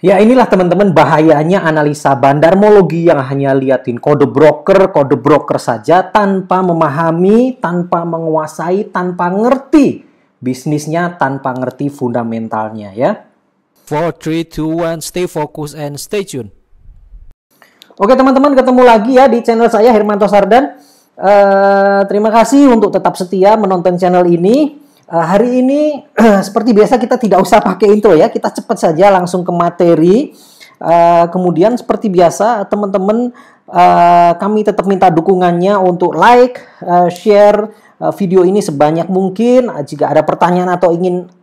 Ya inilah teman-teman bahayanya analisa bandarmologi yang hanya liatin kode broker saja tanpa memahami, tanpa menguasai, tanpa ngerti bisnisnya, tanpa ngerti fundamentalnya ya. 4, 3, 2, 1, stay focus and stay tune. Oke teman-teman, ketemu lagi ya di channel saya Hermanto Sardan. Terima kasih untuk tetap setia menonton channel ini. Hari ini seperti biasa kita tidak usah pakai intro ya, kita cepat saja langsung ke materi. Kemudian seperti biasa teman-teman, kami tetap minta dukungannya untuk like, share video ini sebanyak mungkin. Jika ada pertanyaan atau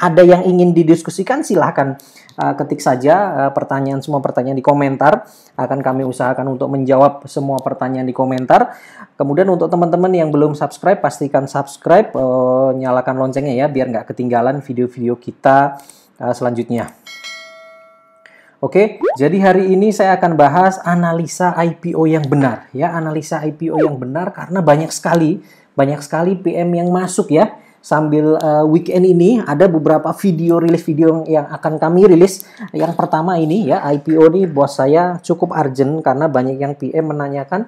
ada yang ingin didiskusikan, silahkan ketik saja semua pertanyaan di komentar. Akan kami usahakan untuk menjawab semua pertanyaan di komentar. Kemudian untuk teman-teman yang belum subscribe, pastikan subscribe, nyalakan loncengnya ya, biar nggak ketinggalan video-video kita selanjutnya. Oke, jadi hari ini saya akan bahas analisa IPO yang benar ya, analisa IPO yang benar karena banyak sekali PM yang masuk ya. Sambil weekend ini ada beberapa video yang akan kami rilis. Yang pertama ini ya, IPO ini buat saya cukup urgent karena banyak yang PM menanyakan,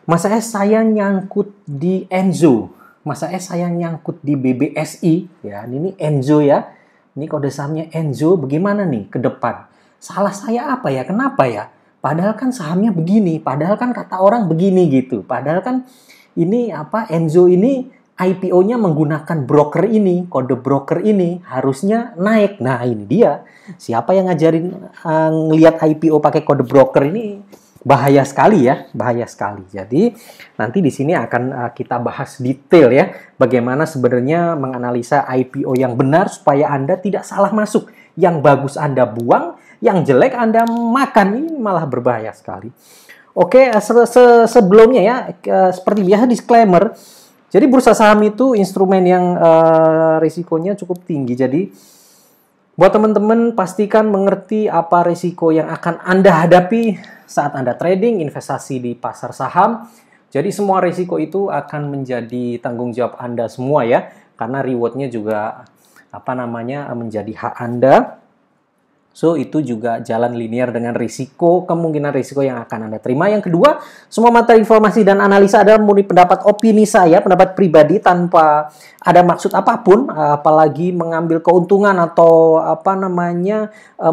masa saya nyangkut di Enzo, masa saya nyangkut di BBSI ya, ini Enzo ya, ini kode sahamnya Enzo, bagaimana nih ke depan? Salah saya apa ya? Kenapa ya? Padahal kan sahamnya begini, padahal kan kata orang begini gitu. Padahal kan ini Enzo ini IPO-nya menggunakan broker ini, kode broker ini harusnya naik. Nah, ini dia. Siapa yang ngajarin ngelihat IPO pakai kode broker ini? Bahaya sekali ya, bahaya sekali. Jadi, nanti di sini akan kita bahas detail ya, bagaimana sebenarnya menganalisa IPO yang benar supaya Anda tidak salah masuk. Yang bagus Anda buang, yang jelek Anda makan, ini malah berbahaya sekali. Oke, sebelumnya ya, seperti biasa disclaimer. Jadi bursa saham itu instrumen yang risikonya cukup tinggi. Jadi buat teman-teman pastikan mengerti apa risiko yang akan Anda hadapi saat Anda trading, investasi di pasar saham. Jadi semua risiko itu akan menjadi tanggung jawab Anda semua ya. Karena rewardnya juga menjadi hak Anda. So, itu juga jalan linear dengan kemungkinan risiko yang akan Anda terima. Yang kedua, semua materi informasi dan analisa adalah murni pendapat opini saya, pendapat pribadi tanpa ada maksud apapun, apalagi mengambil keuntungan atau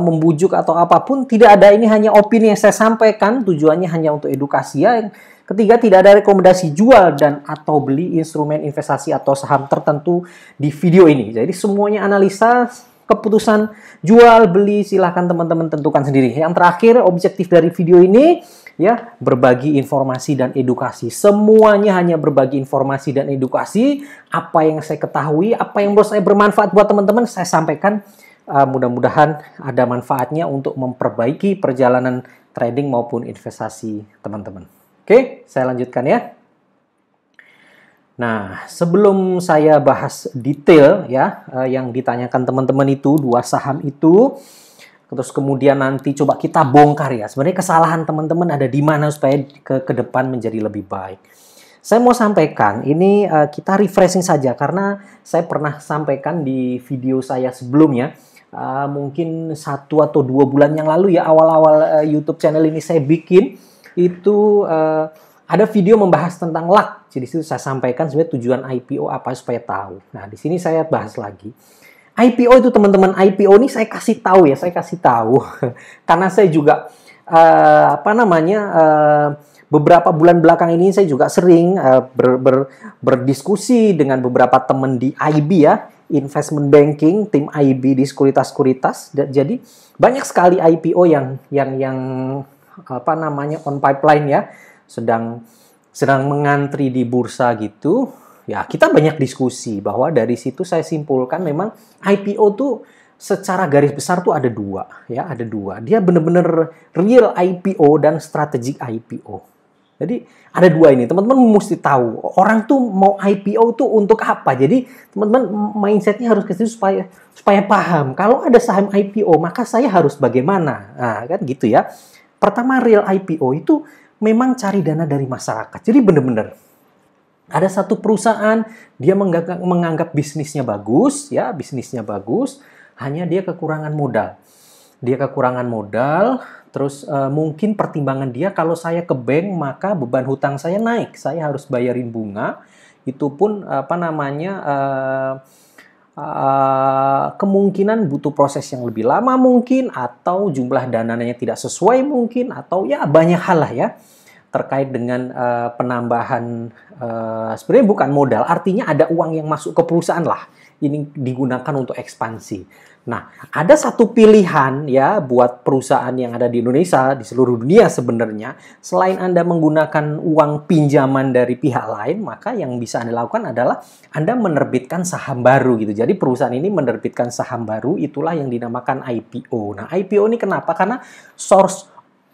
membujuk atau apapun. Tidak ada, ini hanya opini yang saya sampaikan, tujuannya hanya untuk edukasi ya. Yang ketiga, tidak ada rekomendasi jual dan atau beli instrumen investasi atau saham tertentu di video ini. Jadi semuanya analisa. Keputusan jual beli silahkan teman-teman tentukan sendiri. Yang terakhir, objektif dari video ini ya, berbagi informasi dan edukasi. Semuanya hanya berbagi informasi dan edukasi. Apa yang saya ketahui, apa yang menurut saya bermanfaat buat teman-teman, saya sampaikan. Mudah-mudahan ada manfaatnya untuk memperbaiki perjalanan trading maupun investasi teman-teman. Oke, saya lanjutkan ya. Nah, sebelum saya bahas detail ya, yang ditanyakan teman-teman itu, dua saham itu, terus kemudian nanti coba kita bongkar ya, sebenarnya kesalahan teman-teman ada di mana supaya ke depan menjadi lebih baik. Saya mau sampaikan, ini kita refreshing saja, karena saya pernah sampaikan di video saya sebelumnya, mungkin 1 atau 2 bulan yang lalu ya, awal-awal YouTube channel ini saya bikin, itu ada video membahas tentang luck. Jadi situ saya sampaikan sebenarnya tujuan IPO apa supaya tahu. Nah, di sini saya bahas lagi. IPO itu teman-teman, IPO ini saya kasih tahu ya, karena saya juga beberapa bulan belakang ini saya juga sering berdiskusi dengan beberapa teman di IB ya, investment banking, tim IB di sekuritas-sekuritas. Jadi banyak sekali IPO yang on pipeline ya, sedang mengantri di bursa gitu. Ya, kita banyak diskusi bahwa dari situ saya simpulkan memang IPO tuh secara garis besar tuh ada dua. Dia benar-benar real IPO dan strategic IPO. Jadi ada dua ini. Teman-teman mesti tahu orang tuh mau IPO tuh untuk apa. Jadi teman-teman mindsetnya harus ke situ supaya paham. Kalau ada saham IPO maka saya harus bagaimana. Nah, kan gitu ya. Pertama, real IPO itu memang cari dana dari masyarakat. Jadi benar-benar ada satu perusahaan, dia menganggap bisnisnya bagus, hanya dia kekurangan modal. dia kekurangan modal, terus mungkin pertimbangan dia kalau saya ke bank maka beban hutang saya naik, saya harus bayarin bunga, itu pun kemungkinan butuh proses yang lebih lama mungkin, atau jumlah dananya tidak sesuai mungkin, atau ya banyak hal lah ya terkait dengan penambahan, sebenarnya bukan modal, artinya ada uang yang masuk ke perusahaan lah, ini digunakan untuk ekspansi. Nah, ada satu pilihan ya buat perusahaan yang ada di Indonesia, di seluruh dunia sebenarnya, selain Anda menggunakan uang pinjaman dari pihak lain, maka yang bisa Anda lakukan adalah Anda menerbitkan saham baru gitu. Jadi perusahaan ini menerbitkan saham baru, itulah yang dinamakan IPO. Nah, IPO ini kenapa? Karena source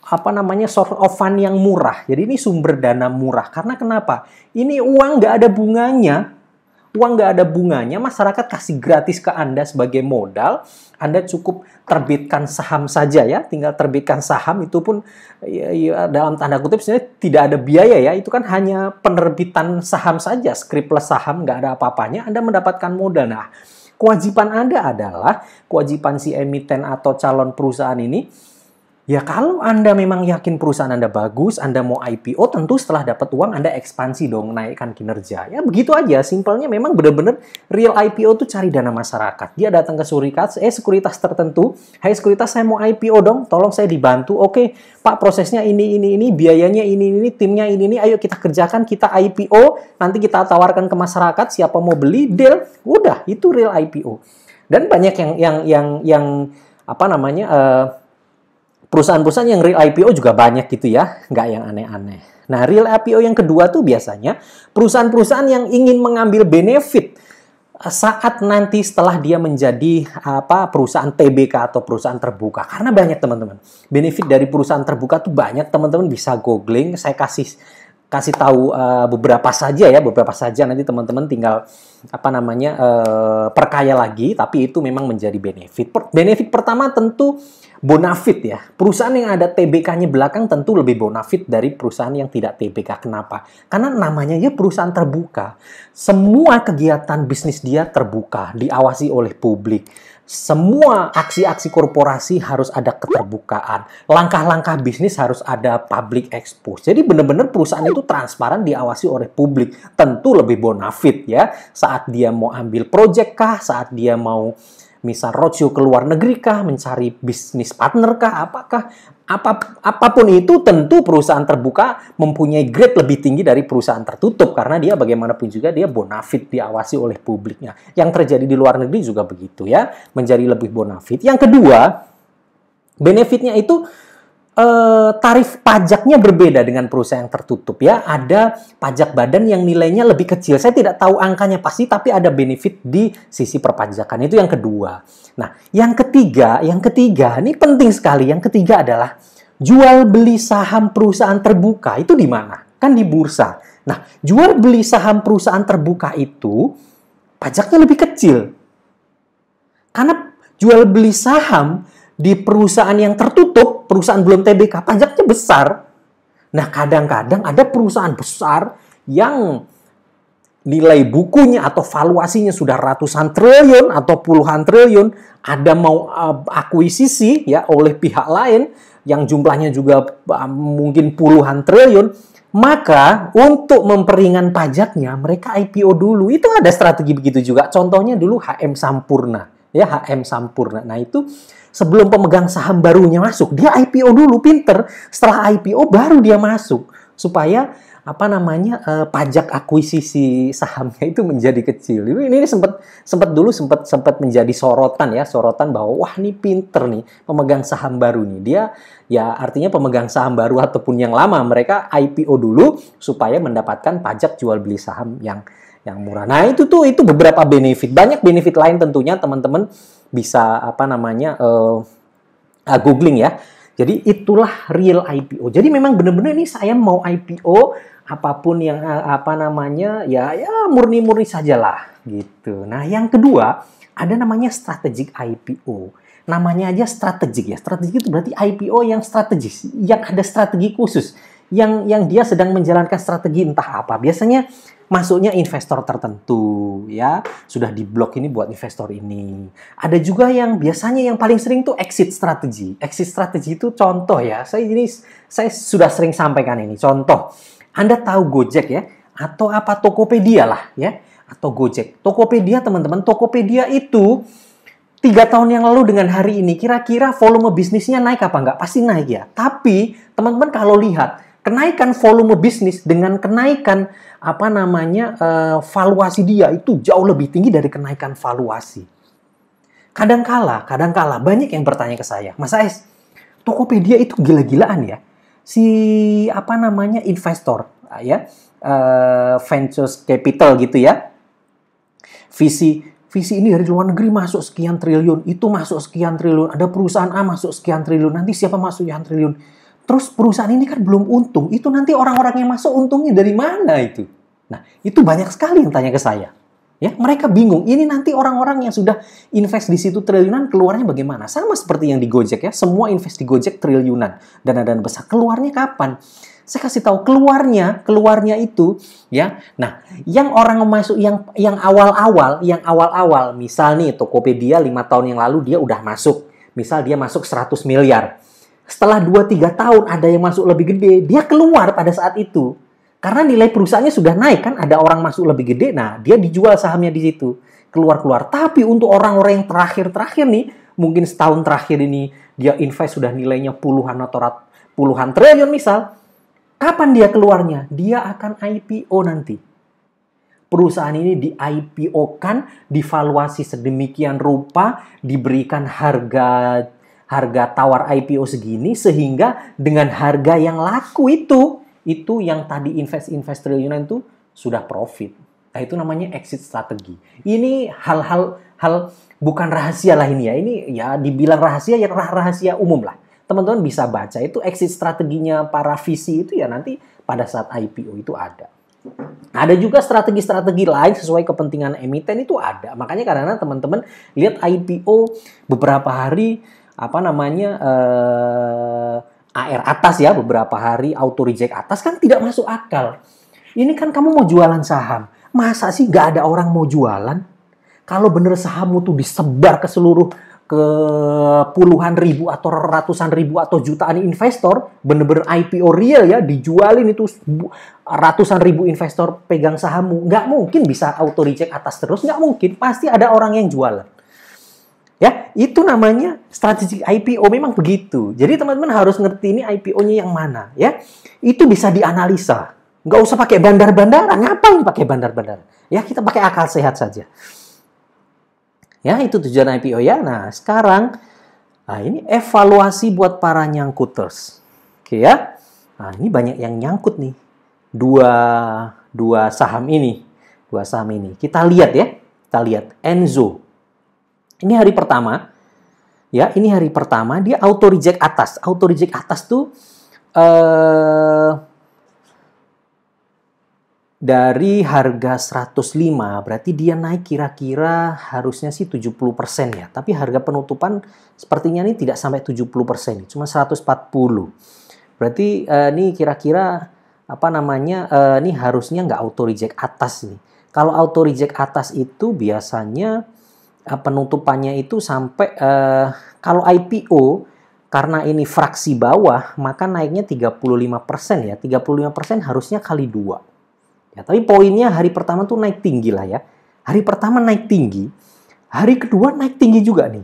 of fund yang murah. Jadi ini sumber dana murah. Karena kenapa? Ini uang nggak ada bunganya. Uang nggak ada bunganya, masyarakat kasih gratis ke Anda sebagai modal. Anda cukup terbitkan saham saja ya, tinggal terbitkan saham, itu pun ya, dalam tanda kutip sebenarnya tidak ada biaya ya, itu kan hanya penerbitan saham saja, script plus saham, nggak ada apa-apanya, Anda mendapatkan modal. Nah, kewajiban Anda adalah, kewajiban si emiten atau calon perusahaan ini, ya kalau Anda memang yakin perusahaan Anda bagus, Anda mau IPO, tentu setelah dapat uang Anda ekspansi dong, naikkan kinerja. Ya begitu aja, simpelnya memang benar-benar real IPO tuh cari dana masyarakat. Dia datang ke sekuritas tertentu, "Hai sekuritas, saya mau IPO dong, tolong saya dibantu." "Oke, Pak, prosesnya ini, biayanya ini, timnya ini, ayo kita kerjakan, kita IPO, nanti kita tawarkan ke masyarakat, siapa mau beli, deal." Udah, itu real IPO. Dan banyak perusahaan-perusahaan yang real IPO juga banyak gitu ya, nggak yang aneh-aneh. Nah, real IPO yang kedua tuh biasanya perusahaan-perusahaan yang ingin mengambil benefit saat nanti setelah dia menjadi perusahaan TBK atau perusahaan terbuka. Karena banyak teman-teman, benefit dari perusahaan terbuka tuh banyak, teman-teman bisa googling, saya kasih tahu beberapa saja, nanti teman-teman tinggal perkaya lagi, tapi itu memang menjadi benefit. Benefit pertama tentu bonafit ya. Perusahaan yang ada TBK-nya belakang tentu lebih bonafit dari perusahaan yang tidak TBK. Kenapa? Karena namanya ya perusahaan terbuka. Semua kegiatan bisnis dia terbuka, diawasi oleh publik. Semua aksi-aksi korporasi harus ada keterbukaan. Langkah-langkah bisnis harus ada public expose. Jadi benar-benar perusahaan itu transparan, diawasi oleh publik. Tentu lebih bonafit ya. Saat dia mau ambil project kah, saat dia mau misal roadshow ke luar negeri kah, mencari bisnis partner kah, apapun itu, tentu perusahaan terbuka mempunyai grade lebih tinggi dari perusahaan tertutup, karena dia bagaimanapun juga dia bonafit, diawasi oleh publiknya. Yang terjadi di luar negeri juga begitu ya, menjadi lebih bonafit. Yang kedua, benefitnya itu tarif pajaknya berbeda dengan perusahaan yang tertutup ya. Ada pajak badan yang nilainya lebih kecil. Saya tidak tahu angkanya pasti, tapi ada benefit di sisi perpajakan. Itu yang kedua. Nah, yang ketiga, ini penting sekali. Yang ketiga adalah jual beli saham perusahaan terbuka. Itu di mana? Kan di bursa. Nah, jual beli saham perusahaan terbuka itu pajaknya lebih kecil. Karena jual beli saham di perusahaan yang tertutup, perusahaan belum TBK, pajaknya besar. Nah, kadang-kadang ada perusahaan besar yang nilai bukunya atau valuasinya sudah ratusan triliun atau puluhan triliun, ada mau akuisisi ya oleh pihak lain yang jumlahnya juga mungkin puluhan triliun, maka untuk memperingan pajaknya mereka IPO dulu. Itu ada strategi begitu juga. Contohnya dulu HM Sampurna, ya HM Sampurna. Nah, itu sebelum pemegang saham barunya masuk, dia IPO dulu, pinter. Setelah IPO baru dia masuk supaya pajak akuisisi sahamnya itu menjadi kecil. Ini sempat menjadi sorotan bahwa wah, ini pinter nih pemegang saham baru nih. Dia ya artinya pemegang saham baru ataupun yang lama, mereka IPO dulu supaya mendapatkan pajak jual beli saham yang murah. Nah, itu beberapa benefit. Banyak benefit lain tentunya teman-teman bisa googling ya. Jadi itulah real IPO. Jadi memang benar-benar ini saya mau IPO, apapun yang ya murni-murni sajalah gitu. Nah, yang kedua ada namanya strategic IPO. Namanya aja strategik ya. Strategik itu berarti IPO yang strategis, yang ada strategi khusus. yang dia sedang menjalankan strategi entah apa. Biasanya masuknya investor tertentu, ya. Sudah di blok ini buat investor ini. Ada juga yang biasanya yang paling sering tuh exit strategi. Exit strategi itu contoh ya. Saya sudah sering sampaikan ini. Contoh, Anda tahu Gojek ya, atau apa Tokopedia lah ya, atau Gojek. Tokopedia teman-teman, Tokopedia itu 3 tahun yang lalu dengan hari ini, kira-kira volume bisnisnya naik apa enggak? Pasti naik ya. Tapi, teman-teman kalau lihat, kenaikan volume bisnis dengan kenaikan, valuasi dia itu jauh lebih tinggi dari kenaikan valuasi. Kadangkala, banyak yang bertanya ke saya, Mas AS, Tokopedia itu gila-gilaan ya? Investor, ya, venture capital gitu ya. Visi ini dari luar negeri masuk sekian triliun, itu masuk sekian triliun, ada perusahaan A masuk sekian triliun, nanti siapa masuk sekian triliun. Terus perusahaan ini kan belum untung, itu nanti orang-orang yang masuk untungnya dari mana itu? Nah, itu banyak sekali yang tanya ke saya. Ya, mereka bingung, ini nanti orang-orang yang sudah invest di situ triliunan, keluarnya bagaimana? Sama seperti yang di Gojek ya, semua invest di Gojek triliunan, dana-dana besar, keluarnya kapan? Saya kasih tahu keluarnya itu ya. Nah, yang orang masuk yang awal-awal, misal nih Tokopedia 5 tahun yang lalu dia udah masuk. Misal dia masuk 100 miliar. Setelah 2-3 tahun ada yang masuk lebih gede, dia keluar pada saat itu. Karena nilai perusahaannya sudah naik kan, ada orang masuk lebih gede, nah dia dijual sahamnya di situ. Keluar. Tapi untuk orang-orang yang terakhir nih, mungkin setahun terakhir ini dia invest sudah nilainya puluhan triliun misal. Kapan dia keluarnya? Dia akan IPO nanti. Perusahaan ini di-IPO-kan, divaluasi sedemikian rupa, diberikan harga tawar IPO segini, sehingga dengan harga yang laku itu yang tadi invest triliunan itu sudah profit. Nah, itu namanya exit strategi. Ini hal bukan rahasia lah ini ya. Ini ya dibilang rahasia, ya rahasia umum lah. Teman-teman bisa baca itu exit strateginya para VC itu ya nanti pada saat IPO itu ada. Ada juga strategi-strategi lain sesuai kepentingan emiten itu ada. Makanya karena teman-teman lihat IPO beberapa hari AR atas ya, beberapa hari auto reject atas kan tidak masuk akal. Ini kan kamu mau jualan saham. Masa sih nggak ada orang mau jualan? Kalau bener sahammu tuh disebar ke puluhan ribu atau ratusan ribu atau jutaan investor, bener-bener IPO real ya, dijualin itu ratusan ribu investor pegang sahammu, nggak mungkin bisa auto reject atas terus, nggak mungkin, pasti ada orang yang jualan. Ya, itu namanya strategi IPO, memang begitu. Jadi teman-teman harus ngerti ini IPO-nya yang mana ya. Itu bisa dianalisa. Nggak usah pakai bandar-bandaran, ngapain pakai bandar-bandaran? Ya, kita pakai akal sehat saja. Ya, itu tujuan IPO ya. Nah, sekarang ini evaluasi buat para nyangkuters. Oke ya. Nah, ini banyak yang nyangkut nih. Dua saham ini. Kita lihat ya. Kita lihat Enzo. Ini hari pertama. Ya, ini hari pertama dia auto reject atas. Auto reject atas tuh dari harga 105, berarti dia naik kira-kira harusnya sih 70% ya. Tapi harga penutupan sepertinya ini tidak sampai 70%, cuma 140. Berarti ini kira-kira ini harusnya nggak auto reject atas nih. Kalau auto reject atas itu biasanya penutupannya itu sampai kalau IPO karena ini fraksi bawah, maka naiknya 35% ya. 35% harusnya kali 2. Ya, tapi poinnya hari pertama tuh naik tinggi lah ya. Hari pertama naik tinggi, hari kedua naik tinggi juga nih.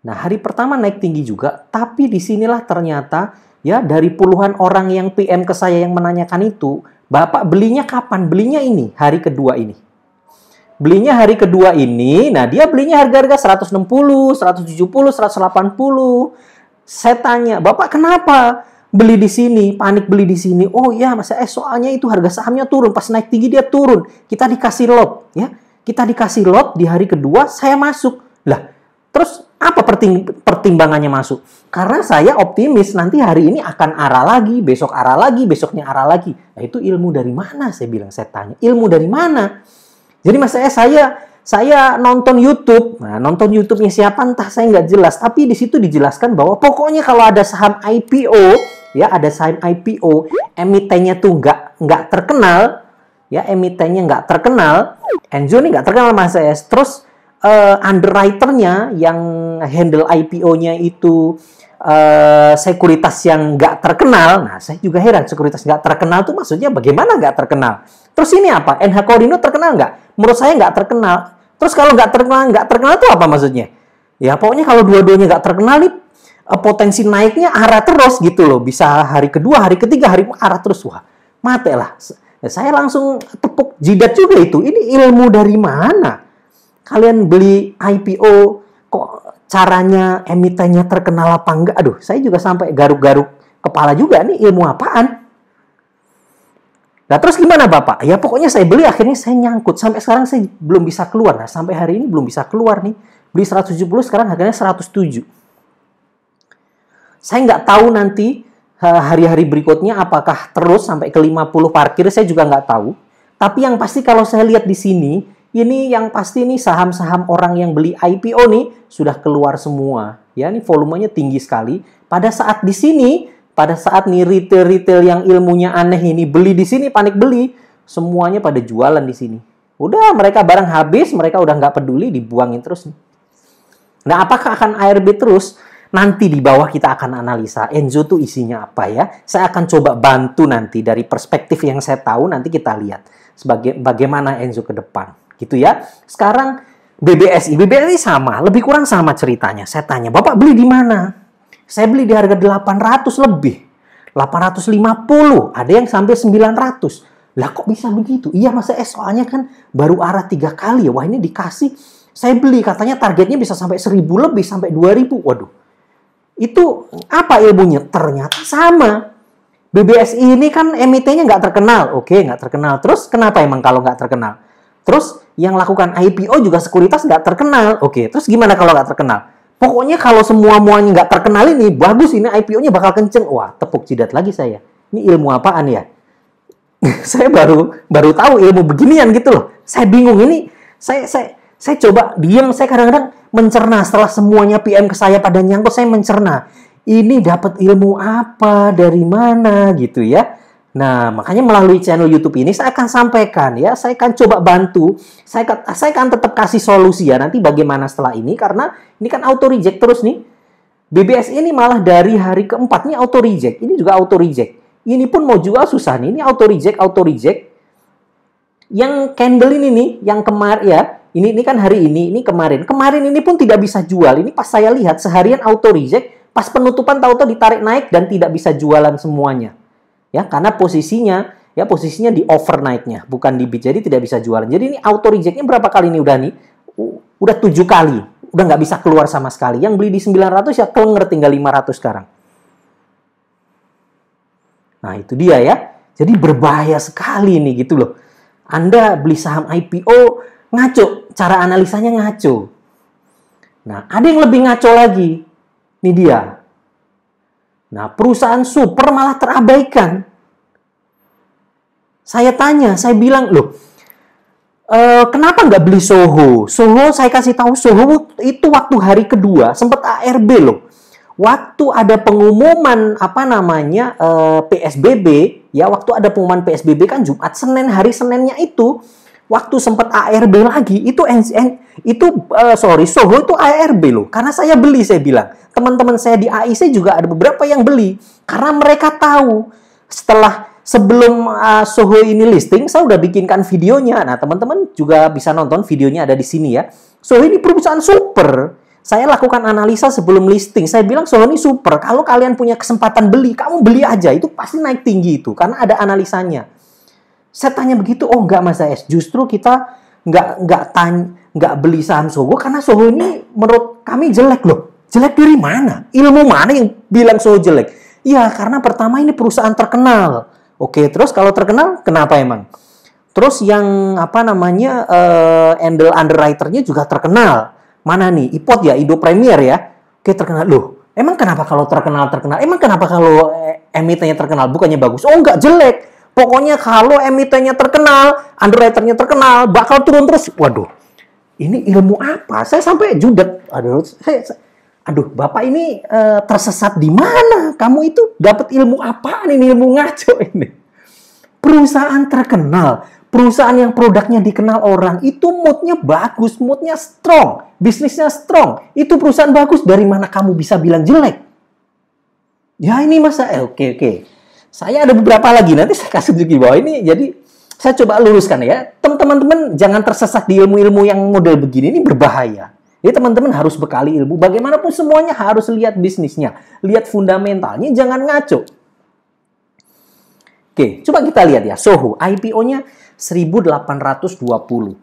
Nah, hari pertama naik tinggi juga, tapi disinilah ternyata ya dari puluhan orang yang PM ke saya yang menanyakan itu, Bapak belinya kapan? Belinya ini, hari kedua ini. Belinya hari kedua ini, nah dia belinya harga-harga 160, 170, 180. Saya tanya, Bapak kenapa beli di sini, panik beli di sini? Oh ya, Mas, soalnya itu harga sahamnya turun, pas naik tinggi dia turun. Kita dikasih lot, ya. Kita dikasih lot di hari kedua, saya masuk. Lah, terus apa pertimbangannya masuk? Karena saya optimis nanti hari ini akan arah lagi, besok arah lagi, besoknya arah lagi. Nah, itu ilmu dari mana? Saya bilang, saya tanya, ilmu dari mana? Jadi Mas, saya nonton YouTube. Nah, nonton YouTube-nya siapa entah saya nggak jelas. Tapi di situ dijelaskan bahwa pokoknya kalau ada saham IPO ya ada saham IPO, emitennya tuh nggak terkenal, ya emitennya nggak terkenal, Enzo nih nggak terkenal Mas Es. Terus underwriternya yang handle IPO-nya itu sekuritas yang nggak terkenal. Nah, saya juga heran, sekuritas nggak terkenal tuh maksudnya bagaimana nggak terkenal? Terus ini apa? NH Corino terkenal nggak? Menurut saya nggak terkenal. Terus kalau nggak terkenal itu apa maksudnya? Ya pokoknya kalau dua-duanya nggak terkenal nih, potensi naiknya arah terus gitu loh. Bisa hari kedua, hari ketiga, hari arah terus. Wah, mati lah. Ya, saya langsung tepuk jidat juga itu. Ini ilmu dari mana? Kalian beli IPO kok caranya emitennya terkenal apa enggak? Aduh, saya juga sampai garuk-garuk kepala juga. Nih ilmu apaan? Nah terus gimana Bapak? Ya pokoknya saya beli, akhirnya saya nyangkut. Sampai sekarang saya belum bisa keluar. Nah sampai hari ini belum bisa keluar nih. Beli 170, sekarang harganya 107. Saya nggak tahu nanti hari-hari berikutnya apakah terus sampai ke 50 parkir, saya juga nggak tahu. Tapi yang pasti kalau saya lihat di sini, ini yang pasti nih saham-saham orang yang beli IPO nih sudah keluar semua. Ya, ini volumenya tinggi sekali. Pada saat di sini, pada saat nih retail-retail yang ilmunya aneh ini beli di sini, panik beli, semuanya pada jualan di sini. Udah mereka barang habis, mereka udah nggak peduli, dibuangin terus nih. Nah, apakah akan ARB terus? Nanti di bawah kita akan analisa Enzo tuh isinya apa ya. Saya akan coba bantu nanti dari perspektif yang saya tahu, nanti kita lihat bagaimana Enzo ke depan. Gitu ya. Sekarang BBSI sama, lebih kurang sama ceritanya. Saya tanya, Bapak beli di mana? Saya beli di harga 800 lebih. 850, ada yang sampai 900. Lah kok bisa begitu? Iya Mas Es, soalnya kan baru arah 3 kali ya. Wah ini dikasih. Saya beli, katanya targetnya bisa sampai 1000 lebih, sampai 2000. Waduh, itu apa ilmunya? Ternyata sama. BBSI ini kan emitennya nggak terkenal. Oke, nggak terkenal. Terus kenapa emang kalau nggak terkenal? Terus yang lakukan IPO juga sekuritas nggak terkenal. Oke, terus gimana kalau nggak terkenal? Pokoknya kalau semua-muanya nggak terkenal ini, bagus ini IPO-nya bakal kenceng. Wah, tepuk jidat lagi saya. Ini ilmu apaan ya? Saya baru tahu ilmu beginian gitu loh. Saya bingung ini. Saya coba diam, saya kadang-kadang mencerna setelah semuanya PM ke saya pada nyangkut, saya mencerna. Ini dapat ilmu apa, dari mana gitu ya. Nah, makanya melalui channel YouTube ini saya akan sampaikan ya, saya akan coba bantu. Saya akan tetap kasih solusi ya nanti bagaimana setelah ini, karena ini kan auto reject terus nih. BBS ini malah dari hari keempat nih auto reject. Ini juga auto reject. Ini pun mau jual susah nih. Ini auto reject. Yang candle ini nih, yang kemarin ya. Ini kan hari ini kemarin. Kemarin ini pun tidak bisa jual. Ini pas saya lihat seharian auto reject, pas penutupan tahu-tahu ditarik naik dan tidak bisa jualan semuanya. Ya, karena posisinya di overnight-nya, bukan di bid. Jadi tidak bisa jualan. Jadi ini auto reject-nya berapa kali nih udah nih? Udah 7 kali. Udah nggak bisa keluar sama sekali. Yang beli di 900 ya kelenger tinggal 500 sekarang. Nah, itu dia ya. Jadi berbahaya sekali nih gitu loh. Anda beli saham IPO ngaco, cara analisanya ngaco. Nah, ada yang lebih ngaco lagi. Ini dia. Nah, perusahaan super malah terabaikan. Saya tanya, saya bilang, loh, kenapa nggak beli Soho? Soho, saya kasih tahu, Soho itu waktu hari kedua, sempat ARB loh. Waktu ada pengumuman, PSBB, ya waktu ada pengumuman PSBB kan Jumat, Senin, hari Seninnya itu, waktu sempat ARB lagi, Soho itu ARB loh. Karena saya beli, saya bilang. Teman-teman saya di AIC juga ada beberapa yang beli. Karena mereka tahu, sebelum Soho ini listing, saya udah bikinkan videonya. Nah, teman-teman juga bisa nonton videonya ada di sini ya. Soho ini perusahaan super. Saya lakukan analisa sebelum listing. Saya bilang Soho ini super. Kalau kalian punya kesempatan beli, kamu beli aja. Itu pasti naik tinggi itu. Karena ada analisanya. Saya tanya begitu, oh enggak Mas AS, justru kita enggak beli saham Soho karena Soho ini menurut kami jelek loh. Jelek dari mana? Ilmu mana yang bilang Soho jelek? Ya karena pertama ini perusahaan terkenal. Oke, terus kalau terkenal kenapa emang? Terus yang handle underwriter-nya juga terkenal. Mana nih? IPOT ya, Indo Premier ya. Oke, terkenal. Loh, emang kenapa kalau terkenal? Emang kenapa kalau emitennya terkenal? Bukannya bagus? Oh enggak, jelek. Pokoknya kalau emitennya terkenal, underwriter-nya terkenal, bakal turun terus. Waduh, ini ilmu apa? Saya sampai judet. Aduh, Bapak ini tersesat di mana? kamu itu dapat ilmu apaan ini, ilmu ngaco ini. Perusahaan terkenal, perusahaan yang produknya dikenal orang, itu moodnya bagus, moodnya strong, bisnisnya strong. Itu perusahaan bagus, dari mana kamu bisa bilang jelek? Ya ini masa, oke. Saya ada beberapa lagi, nanti saya kasih tunjuk di bawah ini. Jadi saya coba luruskan ya. Teman-teman jangan tersesat di ilmu-ilmu yang model begini, ini berbahaya. Jadi teman-teman harus bekali ilmu. Bagaimanapun semuanya harus lihat bisnisnya, lihat fundamentalnya, jangan ngaco. Oke, coba kita lihat ya. Soho, IPO-nya 1820.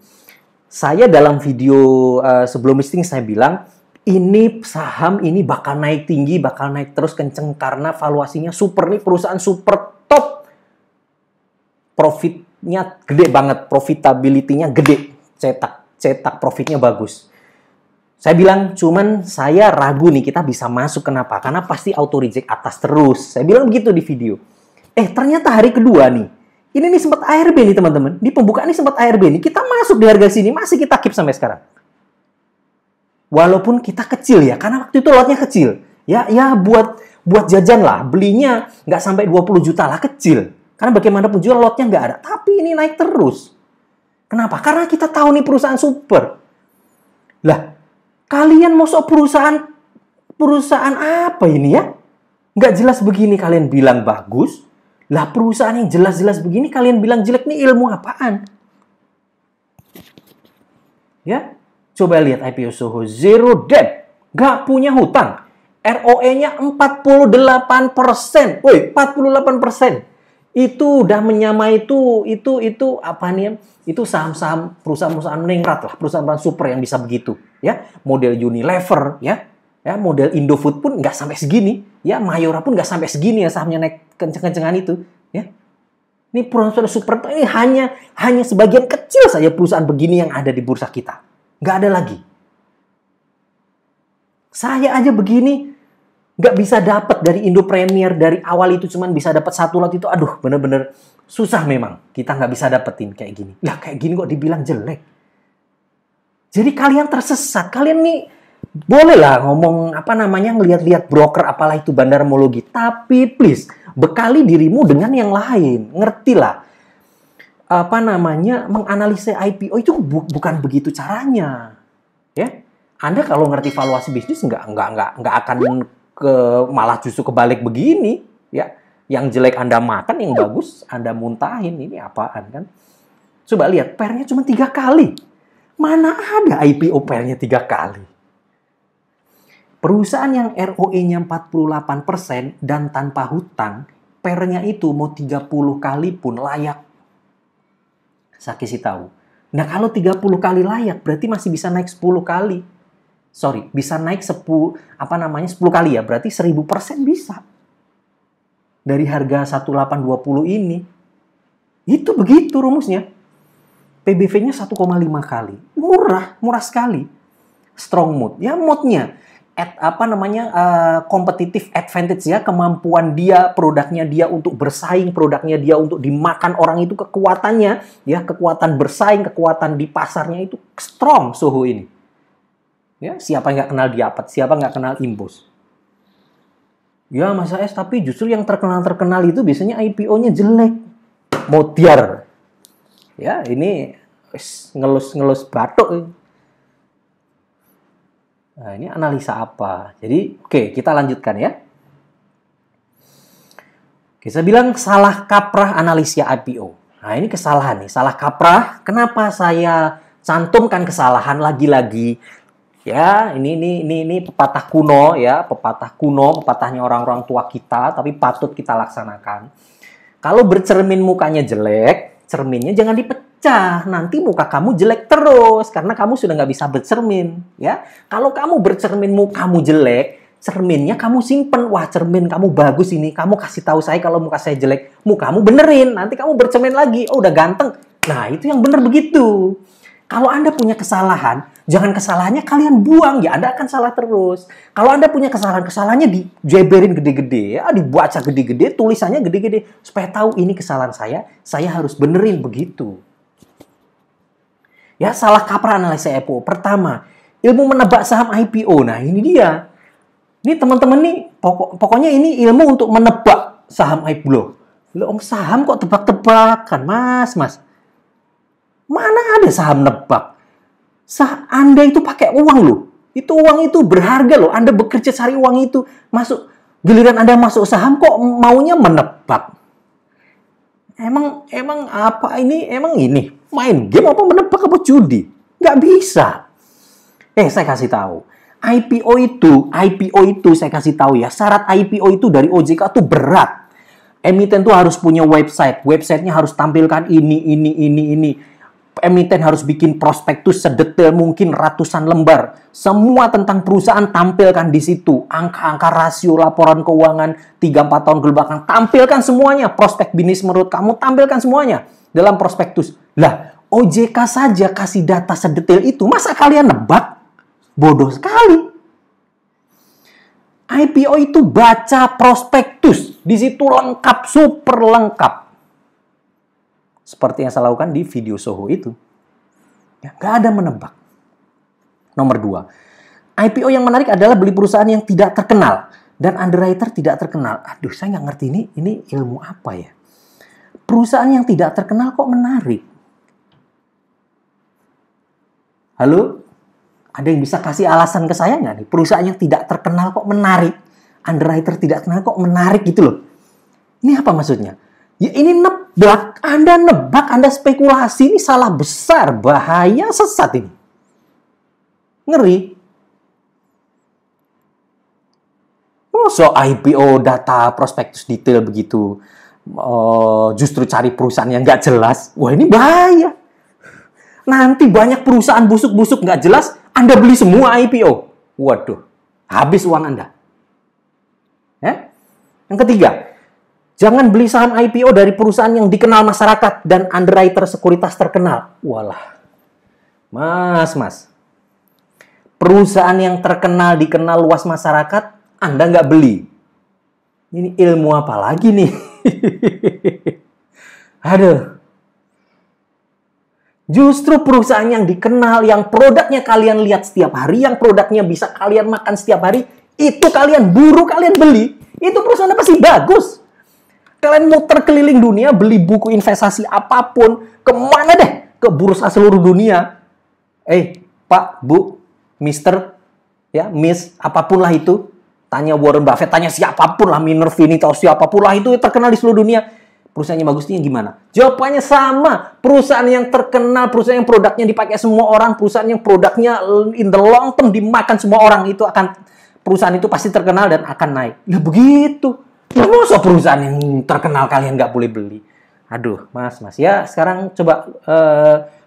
Saya dalam video sebelum listing saya bilang, ini saham ini bakal naik tinggi, bakal naik terus kenceng karena valuasinya super nih, perusahaan super top. Profitnya gede banget, profitability-nya gede. Cetak profitnya bagus. Saya bilang, cuman saya ragu nih kita bisa masuk. Kenapa? Karena pasti auto reject atas terus. Saya bilang begitu di video. Ternyata hari kedua nih. Ini nih sempat ARB nih teman-teman. Di pembukaan ini sempat ARB nih. Kita masuk di harga sini. Masih kita keep sampai sekarang. Walaupun kita kecil ya. Karena waktu itu lotnya kecil. Ya buat jajan lah. Belinya nggak sampai 20 juta lah. Kecil. Karena bagaimanapun juga lotnya nggak ada. Tapi ini naik terus. Kenapa? Karena kita tahu nih perusahaan super. Lah, kalian masuk perusahaan apa ini ya? Nggak jelas begini kalian bilang bagus. Lah perusahaan yang jelas-jelas begini kalian bilang jelek, nih ilmu apaan? Ya, coba lihat IPO Soho, zero debt, nggak punya hutang, ROE-nya 48%. Woi, 48%. Itu udah menyamai itu apa nih? Itu saham-saham perusahaan-perusahaan meningkat lah, perusahaan-perusahaan super yang bisa begitu, ya. Model Unilever, ya. Ya, model Indofood pun nggak sampai segini. Ya, Mayora pun nggak sampai segini ya sahamnya naik kenceng-kencengan itu. Ya, ini perusahaan super ini hanya sebagian kecil saja perusahaan begini yang ada di bursa kita. Nggak ada lagi. Saya aja begini nggak bisa dapat dari Indo Premier dari awal itu cuman bisa dapat satu lot itu. Aduh, bener-bener susah memang. Kita nggak bisa dapetin kayak gini. Lah kayak gini kok dibilang jelek. Jadi kalian tersesat. Kalian nih boleh lah ngomong ngelihat-lihat broker apalah itu bandarmologi, tapi please bekali dirimu dengan yang lain. Ngertilah menganalisa IPO itu bukan begitu caranya. Ya, Anda kalau ngerti valuasi bisnis nggak akan malah justru kebalik begini. Ya, yang jelek Anda makan, yang bagus Anda muntahin. Ini apaan kan? Coba lihat, pair-nya cuma 3 kali. Mana ada IPO pair-nya 3 kali? Perusahaan yang ROE-nya 48% dan tanpa hutang, pair-nya itu mau 30 kali pun layak. Saya kasih tahu. Nah, kalau 30 kali layak, berarti masih bisa naik 10 kali. Sorry, bisa naik 10 kali ya, berarti 1000% bisa. Dari harga 1820 ini. Itu begitu rumusnya. PBV-nya 1,5 kali. Murah sekali. Strong mood. Ya, moodnya competitive advantage ya, kemampuan dia, produknya dia untuk bersaing, produknya dia untuk dimakan orang itu kekuatannya, ya, kekuatan bersaing, kekuatan di pasarnya itu strong Soho ini. Ya, siapa nggak kenal Diapet, siapa nggak kenal Imbos. Ya, Mas AS, tapi justru yang terkenal itu biasanya IPO-nya jelek. Modiar. Ya, ini ngelus batuk. Nah, ini analisa apa? Jadi, oke, kita lanjutkan ya. Oke, saya bilang salah kaprah analisa IPO. Nah, ini kesalahan nih, salah kaprah. Kenapa saya cantumkan kesalahan lagi-lagi? Ya, ini pepatah kuno ya, pepatahnya orang-orang tua kita, tapi patut kita laksanakan. Kalau bercermin mukanya jelek, cerminnya jangan dipecah. Nanti muka kamu jelek terus karena kamu sudah nggak bisa bercermin, ya. Kalau kamu bercermin mukamu jelek, cerminnya kamu simpen. Wah, cermin kamu bagus ini. Kamu kasih tahu saya kalau muka saya jelek, mukamu benerin. Nanti kamu bercermin lagi. Oh, udah ganteng. Nah, itu yang bener begitu. Kalau Anda punya kesalahan, jangan kesalahannya kalian buang, ya Anda akan salah terus. Kalau Anda punya kesalahannya dijeberin gede-gede, ya, dibaca gede-gede, tulisannya gede-gede, supaya tahu ini kesalahan saya harus benerin begitu. Ya, salah kaprah analisa IPO. Pertama, ilmu menebak saham IPO. Nah, ini dia. Ini teman-teman nih, pokoknya ini ilmu untuk menebak saham IPO. Loh, saham kok tebak-tebakan, Mas. Mana ada saham nebak? Anda itu pakai uang loh. Itu uang itu berharga loh. Anda bekerja cari uang itu. Giliran Anda masuk saham kok maunya menebak. Emang apa ini? Emang ini main game apa menebak apa judi? Nggak bisa. Saya kasih tahu. IPO itu saya kasih tahu ya. Syarat IPO itu dari OJK tuh berat. Emiten tuh harus punya website. Websitenya harus tampilkan ini. Emiten harus bikin prospektus sedetail mungkin ratusan lembar. Semua tentang perusahaan tampilkan di situ. Angka-angka rasio laporan keuangan 3-4 tahun ke belakang. Tampilkan semuanya. Prospek bisnis menurut kamu tampilkan semuanya dalam prospektus. Lah, OJK saja kasih data sedetail itu. Masa kalian nebak? Bodoh sekali. IPO itu baca prospektus. Di situ lengkap, super lengkap. Seperti yang saya lakukan di video Soho itu. Ya, nggak ada menebak. Nomor 2. IPO yang menarik adalah beli perusahaan yang tidak terkenal. Dan underwriter tidak terkenal. Aduh, saya nggak ngerti ini ilmu apa ya. Perusahaan yang tidak terkenal kok menarik? Halo? Ada yang bisa kasih alasan ke saya nggak nih? Perusahaan yang tidak terkenal kok menarik? Underwriter tidak terkenal kok menarik gitu loh. Ini apa maksudnya? Ya ini nebak. Anda nebak, Anda spekulasi. Ini salah besar. Bahaya, sesat ini. Ngeri. So IPO data prospektus detail begitu. Justru cari perusahaan yang nggak jelas. Wah ini bahaya. Nanti banyak perusahaan busuk-busuk nggak jelas. Anda beli semua IPO. Waduh, habis uang Anda. Ya? Yang ketiga, jangan beli saham IPO dari perusahaan yang dikenal masyarakat dan underwriter sekuritas terkenal. Walah, Mas. Perusahaan yang terkenal, dikenal luas masyarakat, Anda nggak beli. Ini ilmu apa lagi nih? Aduh. Justru perusahaan yang dikenal, yang produknya kalian lihat setiap hari, yang produknya bisa kalian makan setiap hari, itu kalian buru, kalian beli. Itu perusahaannya pasti bagus. Kalian muter keliling dunia, beli buku investasi apapun, kemana deh? Ke bursa seluruh dunia. Pak, Bu, Mister, ya, Miss, apapun lah itu. Tanya Warren Buffett, tanya siapapun lah, Miner Fini, atau siapapun lah itu terkenal di seluruh dunia. Perusahaannya bagusnya gimana? Jawabannya sama. Perusahaan yang terkenal, perusahaan yang produknya dipakai semua orang, perusahaan yang produknya in the long term dimakan semua orang, itu akan, perusahaan itu pasti terkenal dan akan naik. Nah begitu. Nah, masa perusahaan yang terkenal kalian nggak boleh beli? Aduh, Mas. Ya, sekarang coba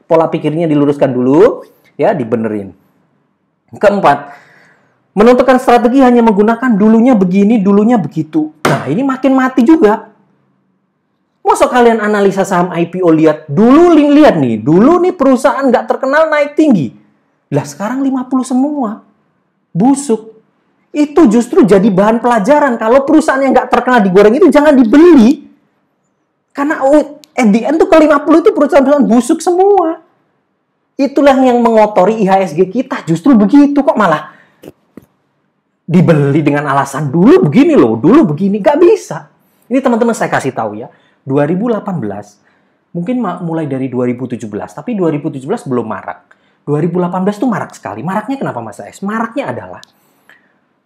pola pikirnya diluruskan dulu, ya, dibenerin. Keempat, menentukan strategi hanya menggunakan dulunya begini, dulunya begitu. Nah, ini makin mati juga. Masa kalian analisa saham IPO lihat dulu nih perusahaan nggak terkenal naik tinggi. Lah sekarang 50 semua. Busuk. Itu justru jadi bahan pelajaran. Kalau perusahaan yang nggak terkenal digoreng itu jangan dibeli. Karena at the end tuh ke 50 itu perusahaan-perusahaan busuk semua. Itulah yang mengotori IHSG kita. Justru begitu kok malah dibeli dengan alasan dulu begini loh, dulu begini. Nggak bisa. Ini teman-teman saya kasih tahu ya. 2018, mungkin mulai dari 2017, tapi 2017 belum marak. 2018 tuh marak sekali. Maraknya kenapa Mas AS? Maraknya adalah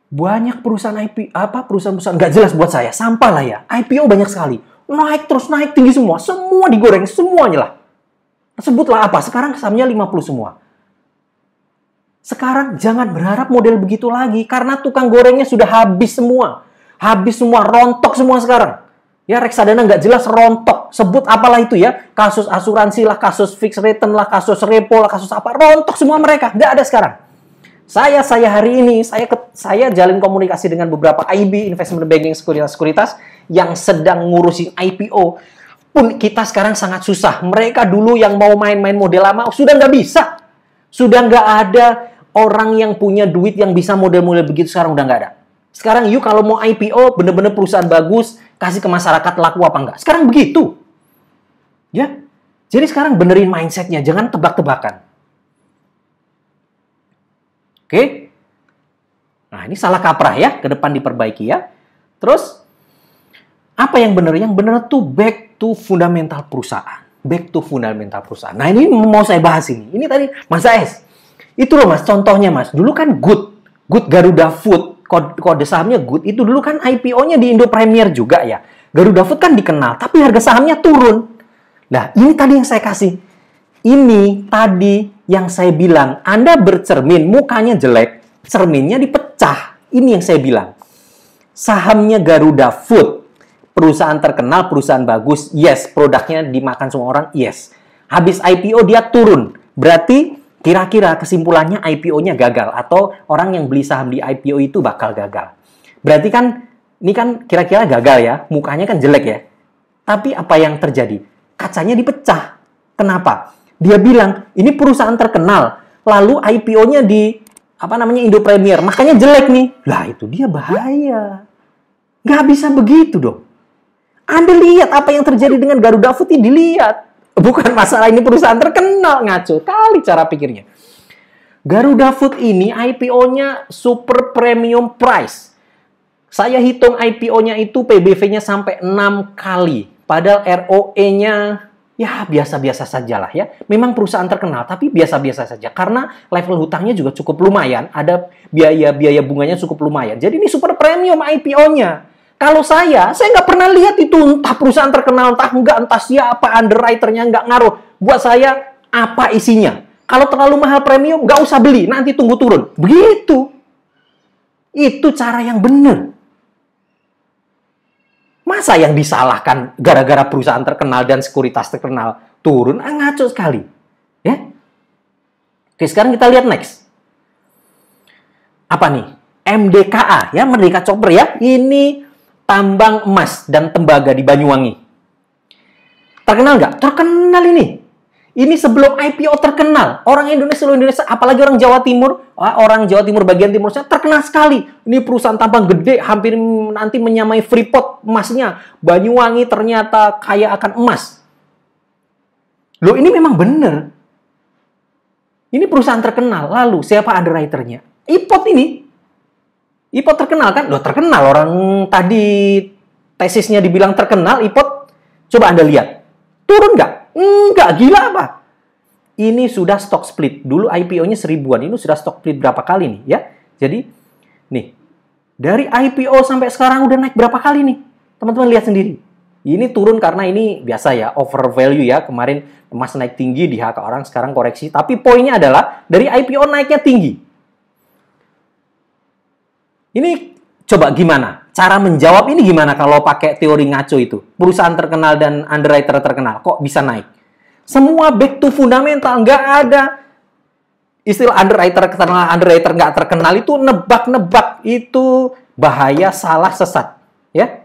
banyak perusahaan perusahaan-perusahaan nggak jelas buat saya, sampah lah ya. IPO banyak sekali. Naik terus, naik tinggi semua. Semua digoreng, semuanya lah. Sebutlah apa? Sekarang sahamnya 50 semua. Sekarang jangan berharap model begitu lagi, karena tukang gorengnya sudah habis semua. Habis semua, rontok semua sekarang. Ya, reksadana nggak jelas, rontok. Sebut apalah itu ya. Kasus asuransi lah, kasus fixed return lah, kasus repo lah, kasus apa. Rontok semua mereka. Nggak ada sekarang. Saya hari ini, saya jalin komunikasi dengan beberapa IB, investment banking sekuritas yang sedang ngurusin IPO. Pun kita sekarang sangat susah. Mereka dulu yang mau main-main model lama, sudah nggak bisa. Sudah nggak ada orang yang punya duit yang bisa model-model begitu, sekarang udah nggak ada. Sekarang kalau mau IPO, bener-bener perusahaan bagus, kasih ke masyarakat laku apa enggak. Sekarang begitu. Ya. Jadi sekarang benerin mindsetnya, jangan tebak-tebakan. Oke? Nah, ini salah kaprah ya, ke depan diperbaiki ya. Terus, apa yang benar? Yang benar tuh back to fundamental perusahaan. Back to fundamental perusahaan. Nah, ini mau saya bahas ini. Ini tadi, Mas AS. Itu loh Mas, contohnya Mas. Dulu kan Good Garuda Food, kode sahamnya Good. Itu dulu kan IPO-nya di Indo Premier juga ya. Garuda Food kan dikenal, tapi harga sahamnya turun. Nah, ini tadi yang saya kasih. Ini tadi yang saya bilang. Anda bercermin, mukanya jelek, cerminnya dipecah. Ini yang saya bilang. Sahamnya Garuda Food, perusahaan terkenal, perusahaan bagus, yes. Produknya dimakan semua orang, yes. Habis IPO dia turun. Berarti kira-kira kesimpulannya IPO-nya gagal. Atau orang yang beli saham di IPO itu bakal gagal. Berarti kan, ini kan kira-kira gagal ya. Mukanya kan jelek ya. Tapi apa yang terjadi? Kacanya dipecah. Kenapa? Dia bilang, ini perusahaan terkenal. Lalu IPO-nya di Indo Premier. Makanya jelek nih. Lah, itu dia bahaya. Nggak bisa begitu dong. Anda lihat apa yang terjadi dengan Garuda Food ini, dilihat. Bukan masalah ini perusahaan terkenal. Ngaco kali cara pikirnya. Garuda Food ini IPO-nya super premium price. Saya hitung IPO-nya itu PBV-nya sampai 6 kali. Padahal ROE-nya ya biasa-biasa saja lah ya. Memang perusahaan terkenal, tapi biasa-biasa saja. Karena level hutangnya juga cukup lumayan. Ada biaya bunganya cukup lumayan. Jadi ini super premium IPO-nya. Kalau saya nggak pernah lihat itu. Entah perusahaan terkenal, entah siapa, underwriter-nya nggak ngaruh. Buat saya, apa isinya? Kalau terlalu mahal premium, nggak usah beli. Nanti tunggu turun. Begitu. Itu cara yang benar. Masa yang disalahkan gara-gara perusahaan terkenal dan sekuritas terkenal turun? Ngaco sekali. Ya? Oke, sekarang kita lihat next. Apa nih? MDKA, ya, Merdeka Copper ya. Ini tambang emas dan tembaga di Banyuwangi. Terkenal nggak? Terkenal ini. Ini sebelum IPO terkenal. Orang Indonesia, apalagi orang Jawa Timur, bagian timurnya terkenal sekali. Ini perusahaan tambang gede, hampir nanti menyamai Freeport emasnya. Banyuwangi ternyata kaya akan emas. Loh, ini memang benar. Ini perusahaan terkenal. Lalu, siapa underwriter-nya? IPOT ini. IPOT terkenal kan? Loh, terkenal. Orang tadi tesisnya dibilang terkenal, IPOT. Coba Anda lihat. Turun nggak? Enggak, gila apa? Ini sudah stock split. Dulu IPO-nya 1000-an. Ini sudah stock split berapa kali nih ya? Jadi, nih. Dari IPO sampai sekarang udah naik berapa kali nih? Teman-teman lihat sendiri. Ini turun karena ini biasa ya, over value ya. Kemarin emas naik tinggi, di HK orang sekarang koreksi. Tapi poinnya adalah, dari IPO naiknya tinggi. Ini coba gimana? Cara menjawab ini gimana kalau pakai teori ngaco itu? Perusahaan terkenal dan underwriter terkenal, kok bisa naik? Semua back to fundamental, nggak ada istilah underwriter terkenal, underwriter nggak terkenal itu nebak-nebak, itu bahaya, salah, sesat. Ya,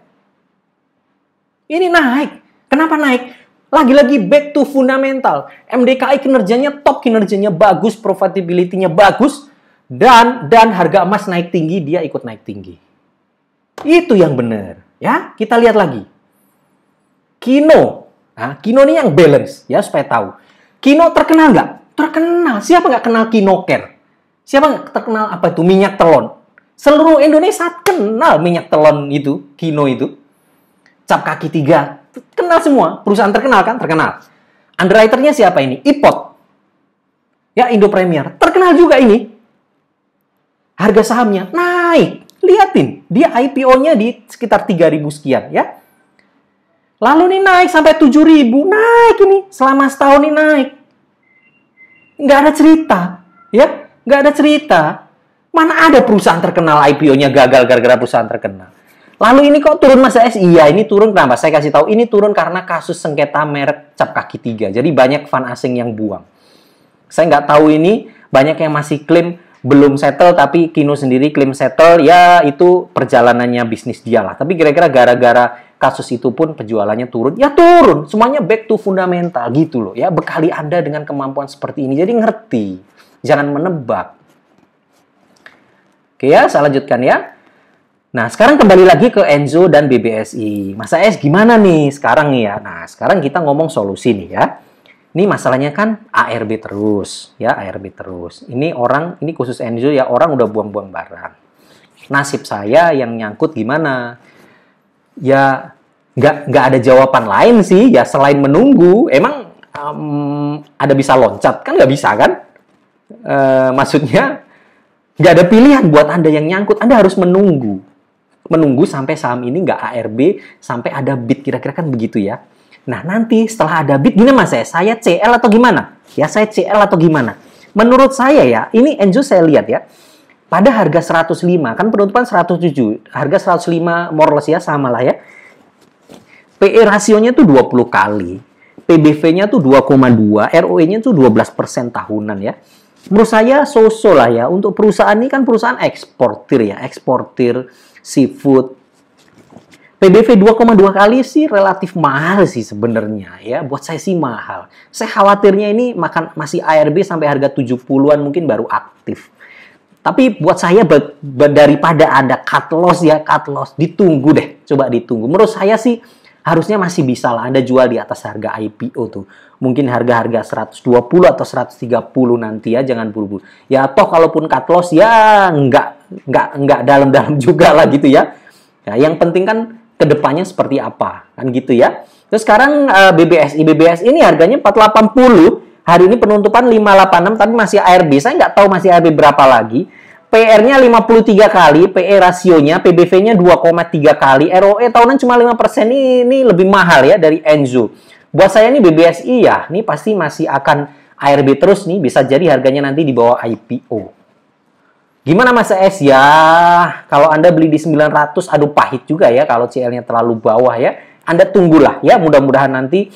ini naik. Kenapa naik? Lagi-lagi back to fundamental. MDKI kinerjanya top, kinerjanya bagus, profitability-nya bagus, dan harga emas naik tinggi, dia ikut naik tinggi. Itu yang benar, ya. Kita lihat lagi. Kino. Nah, Kino ini yang balance, ya, supaya tahu. Kino terkenal nggak? Terkenal. Siapa nggak kenal Kino Care? Siapa nggak terkenal apa itu? Minyak telon. Seluruh Indonesia kenal minyak telon itu, Kino itu. Cap kaki 3. Kenal semua. Perusahaan terkenal kan? Terkenal. Underwriter-nya siapa ini? IPOT. Ya, Indo Premier. Terkenal juga ini. Harga sahamnya naik. Lihatin, dia IPO-nya di sekitar 3.000 sekian, ya. Lalu nih naik sampai 7.000, naik ini. Selama setahun ini naik. Nggak ada cerita, ya. Nggak ada cerita. Mana ada perusahaan terkenal IPO-nya gagal gara-gara perusahaan terkenal. Lalu ini kok turun Mas AS? Iya, ini turun kenapa? Saya kasih tahu, ini turun karena kasus sengketa merek cap kaki 3. Jadi banyak fan asing yang buang. Saya nggak tahu ini, banyak yang masih klaim belum settle, tapi Kino sendiri klaim settle, ya itu perjalanannya bisnis dia lah. Tapi kira-kira gara-gara kasus itu pun penjualannya turun, ya turun. Semuanya back to fundamental gitu loh ya. Bekali Anda dengan kemampuan seperti ini, jadi ngerti. Jangan menebak. Oke ya, saya lanjutkan ya. Nah, sekarang kembali lagi ke Enzo dan BBSI. Mas AS gimana nih sekarang nih ya? Nah, sekarang kita ngomong solusi nih ya. Ini masalahnya kan ARB terus, ya ARB terus. Ini khusus Enzo ya, orang udah buang-buang barang. nasib saya yang nyangkut gimana? Ya nggak ada jawaban lain sih ya selain menunggu. Emang ada bisa loncat kan? Nggak bisa kan? Maksudnya nggak ada pilihan buat Anda yang nyangkut. Anda harus menunggu sampai saham ini nggak ARB, sampai ada bid, kira-kira kan begitu ya. Nah, nanti setelah ada bid, gini mas saya CL atau gimana? Ya, saya CL atau gimana? Menurut saya ya, ini Enzo saya lihat ya, pada harga 105, kan penutupan 107, harga 105 more or less ya, sama lah ya. PE rasionya tuh 20 kali, PBV-nya tuh 2,2, ROE-nya tuh 12% tahunan ya. Menurut saya so-so lah ya, untuk perusahaan ini kan perusahaan eksportir ya, eksportir seafood. PBV 2,2 kali sih relatif mahal sih sebenarnya ya. Buat saya sih mahal. Saya khawatirnya ini masih ARB sampai harga 70-an mungkin baru aktif. Tapi buat saya daripada ada cut loss ya, cut loss, ditunggu deh. Coba ditunggu. Menurut saya sih harusnya masih bisa lah Anda jual di atas harga IPO tuh. Mungkin harga-harga 120 atau 130 nanti ya, jangan buru-buru. Ya toh kalaupun cut loss ya nggak dalam-dalam juga lah gitu ya. Ya, yang penting kan kedepannya seperti apa kan gitu ya. Terus sekarang BBSI ini harganya 480, hari ini penutupan 586 tapi masih ARB. Saya nggak tahu masih ARB berapa lagi. PR-nya 53 kali, PE rasionya, PBV-nya 2,3 kali, ROE tahunan cuma 5%. Ini lebih mahal ya dari Enzo. Buat saya nih BBSI ya, ini pasti masih akan ARB terus nih, bisa jadi harganya nanti di bawah IPO. Gimana Mas S? Ya, kalau Anda beli di 900, aduh pahit juga ya kalau CL-nya terlalu bawah ya. Anda tunggulah ya, mudah-mudahan nanti.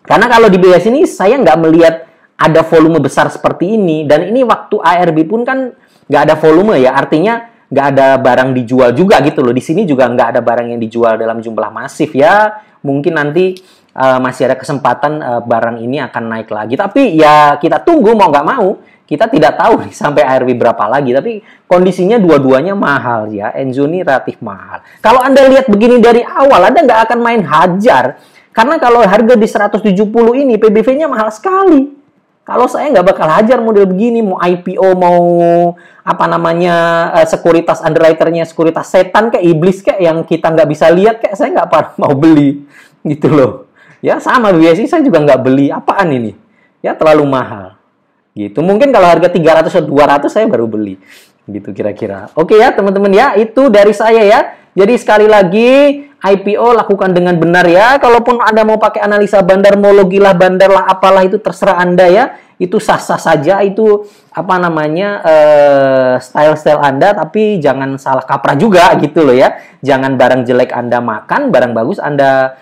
Karena kalau di BS ini saya nggak melihat ada volume besar seperti ini. Dan ini waktu ARB pun kan nggak ada volume ya, artinya nggak ada barang dijual juga gitu loh. Di sini juga nggak ada barang yang dijual dalam jumlah masif ya. Mungkin nanti masih ada kesempatan barang ini akan naik lagi. Tapi ya kita tunggu mau nggak mau. Kita tidak tahu nih sampai ARB berapa lagi, tapi kondisinya dua-duanya mahal ya. Enzo ini relatif mahal. Kalau Anda lihat begini dari awal, Anda nggak akan main hajar. Karena kalau harga di 170 ini, PBV-nya mahal sekali. Kalau saya nggak bakal hajar model begini, mau IPO, mau apa namanya, sekuritas underwriter-nya, sekuritas setan kayak iblis kayak yang kita nggak bisa lihat kayak saya nggak mau beli. Gitu loh. Ya sama BSI saya juga nggak beli. Apaan ini? Ya terlalu mahal. Gitu. Mungkin kalau harga 300 atau 200 saya baru beli. Gitu kira-kira. Oke ya teman-teman ya, itu dari saya ya. Jadi sekali lagi IPO lakukan dengan benar ya. Kalaupun Anda mau pakai analisa bandar, mau logi lah bandar lah apalah itu terserah Anda ya. Itu sah-sah saja, itu apa namanya style-style Anda, tapi jangan salah kaprah juga gitu loh ya. Jangan barang jelek Anda makan, barang bagus Anda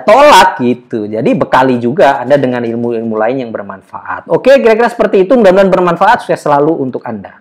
tolak gitu. Jadi bekali juga Anda dengan ilmu-ilmu lain yang bermanfaat. Oke, kira-kira seperti itu. Mudah-mudahan bermanfaat. Sukses selalu untuk Anda.